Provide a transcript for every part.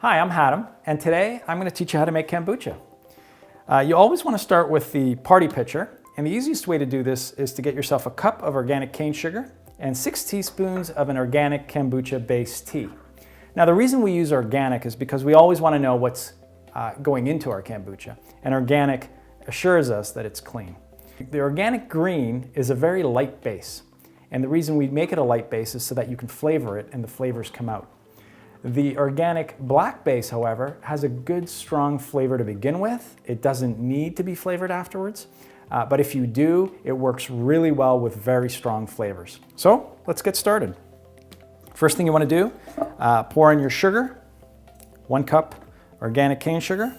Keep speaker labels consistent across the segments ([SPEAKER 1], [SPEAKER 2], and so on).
[SPEAKER 1] Hi, I'm Hatem, and today I'm going to teach you how to make kombucha. You always want to start with the party pitcher, and the easiest way to do this is to get yourself a cup of organic cane sugar and 6 teaspoons of an organic kombucha-based tea. Now, the reason we use organic is because we always want to know what's going into our kombucha, and organic assures us that it's clean. The organic green is a very light base, and the reason we make it a light base is so that you can flavor it and the flavors come out. The organic black base, however, has a good strong flavor to begin with. It doesn't need to be flavored afterwards, but if you do, it works really well with very strong flavors. So let's get started. First thing you want to do, pour in your sugar, 1 cup organic cane sugar.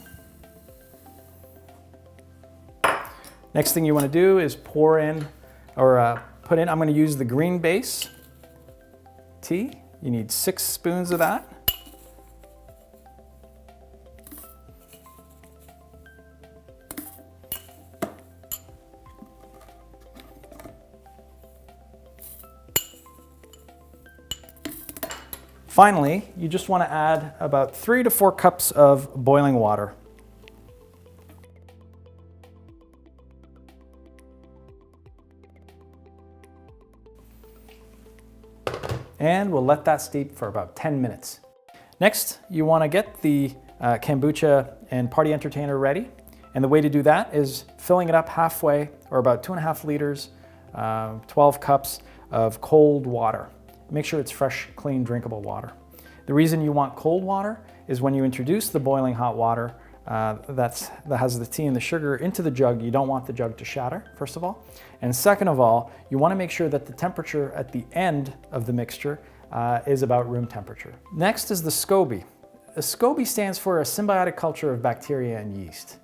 [SPEAKER 1] Next thing you want to do is pour in, or put in, I'm going to use the green base tea. You need 6 spoons of that. Finally, you just want to add about 3 to 4 cups of boiling water. And we'll let that steep for about 10 minutes. Next, you want to get the kombucha and party entertainer ready. And the way to do that is filling it up halfway, or about 2.5 liters, 12 cups of cold water. Make sure it's fresh, clean, drinkable water. The reason you want cold water is when you introduce the boiling hot water that has the tea and the sugar into the jug, you don't want the jug to shatter, first of all. And second of all, you want to make sure that the temperature at the end of the mixture is about room temperature. Next is the SCOBY. The SCOBY stands for a symbiotic culture of bacteria and yeast.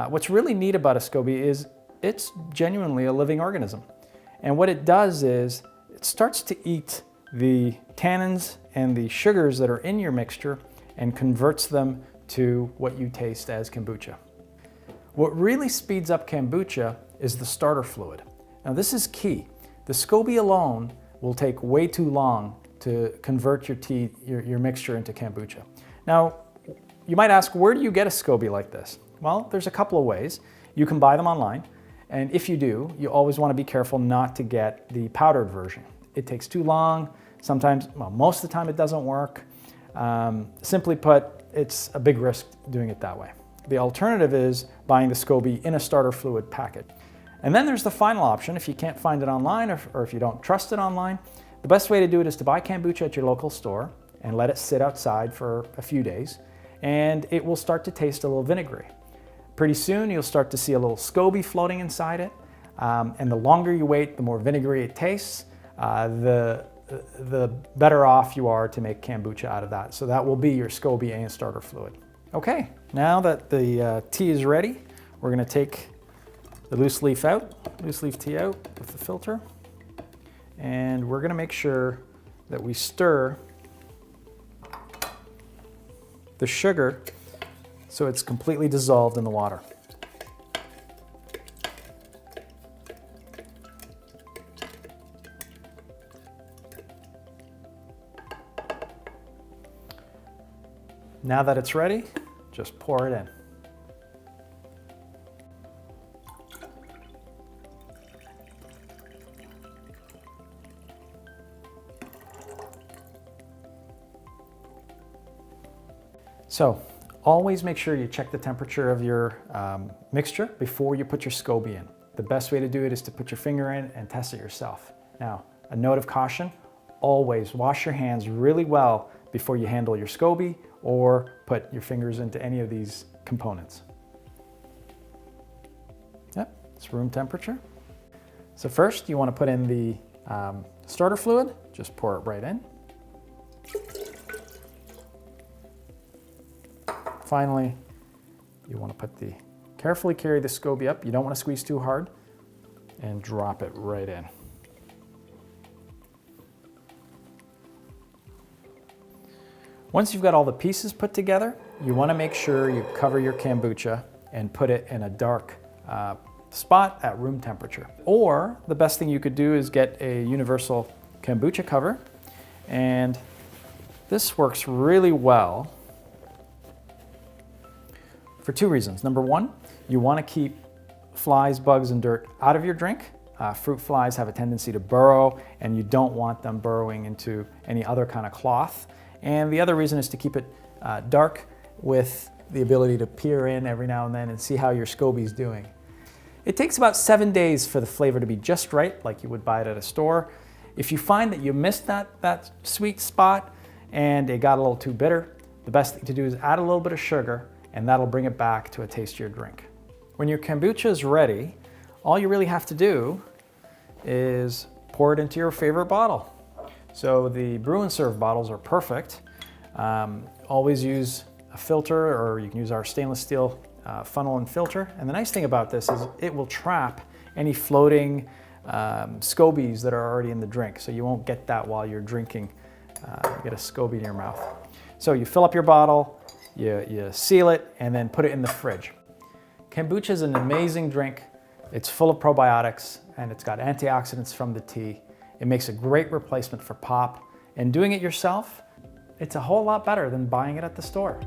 [SPEAKER 1] What's really neat about a SCOBY is it's genuinely a living organism. And what it does is it starts to eat the tannins and the sugars that are in your mixture and converts them to what you taste as kombucha. What really speeds up kombucha is the starter fluid. Now this is key. The SCOBY alone will take way too long to convert your mixture into kombucha. Now, you might ask, where do you get a SCOBY like this? Well, there's a couple of ways. You can buy them online. And if you do, you always want to be careful not to get the powdered version. It takes too long. Sometimes, well, most of the time it doesn't work. Simply put, it's a big risk doing it that way. The alternative is buying the SCOBY in a starter fluid packet. And then there's the final option. If you can't find it online, or if you don't trust it online, the best way to do it is to buy kombucha at your local store and let it sit outside for a few days, and it will start to taste a little vinegary. Pretty soon you'll start to see a little SCOBY floating inside it, and the longer you wait, the more vinegary it tastes, the better off you are to make kombucha out of that. So that will be your SCOBY and starter fluid. Okay, now that the tea is ready, we're going to take the loose leaf tea out with the filter, and we're going to make sure that we stir the sugar so it's completely dissolved in the water. Now that it's ready, just pour it in. So, always make sure you check the temperature of your mixture before you put your SCOBY in. The best way to do it is to put your finger in and test it yourself. Now, a note of caution, always wash your hands really well before you handle your SCOBY or put your fingers into any of these components. Yep, it's room temperature. So first you want to put in the starter fluid, just pour it right in. Finally, you want to carefully carry the SCOBY up. You don't want to squeeze too hard, and drop it right in. Once you've got all the pieces put together, you want to make sure you cover your kombucha and put it in a dark spot at room temperature. Or the best thing you could do is get a universal kombucha cover, and this works really well for two reasons. Number one, you want to keep flies, bugs, and dirt out of your drink. Fruit flies have a tendency to burrow, and you don't want them burrowing into any other kind of cloth. And the other reason is to keep it dark with the ability to peer in every now and then and see how your SCOBY's doing. It takes about 7 days for the flavor to be just right, like you would buy it at a store. If you find that you missed that sweet spot and it got a little too bitter, the best thing to do is add a little bit of sugar, and that'll bring it back to a tastier drink. When your kombucha is ready, all you really have to do is pour it into your favorite bottle. So the brew and serve bottles are perfect. Always use a filter, or you can use our stainless steel funnel and filter. And the nice thing about this is it will trap any floating SCOBYs that are already in the drink. So you won't get that while you're drinking, get a SCOBY in your mouth. So you fill up your bottle, you seal it, and then put it in the fridge. Kombucha is an amazing drink. It's full of probiotics, and it's got antioxidants from the tea. It makes a great replacement for pop. And doing it yourself, it's a whole lot better than buying it at the store.